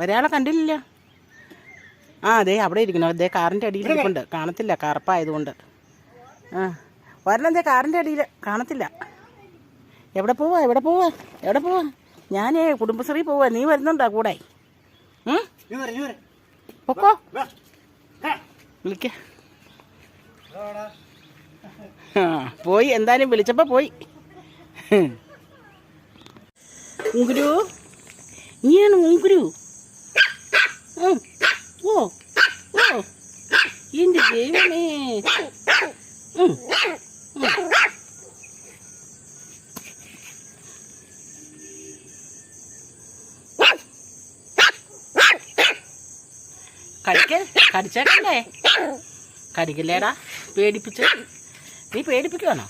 ഒരാളെ കണ്ടില്ല. ആ അതെ അവിടെ ഇരിക്കണം. അതേ കാറിൻ്റെ അടിയിൽ ഇരിപ്പുണ്ട്. കാണത്തില്ല, കറുപ്പായതുകൊണ്ട്. ആ ഒരെണ്ണം ദേ കാറിൻ്റെ അടിയിൽ കാണത്തില്ല. എവിടെ പോവാ? ഞാൻ കുടുംബശ്രീ പോവാ. നീ വരുന്നുണ്ടോ കൂടെ? പൊക്കോ, വിളിക്ക. ആ പോയി, എന്തായാലും വിളിച്ചപ്പോൾ പോയി. ഉങ്കുരു, നീയാണ് ഉങ്കുരു. ഓ എൻ്റെ ദൈവമേ. കടിച്ചേക്കണ്ടേ? കടിക്കില്ലേടാ, പേടിപ്പിച്ച്. നീ പേടിപ്പിക്കുവാണോ?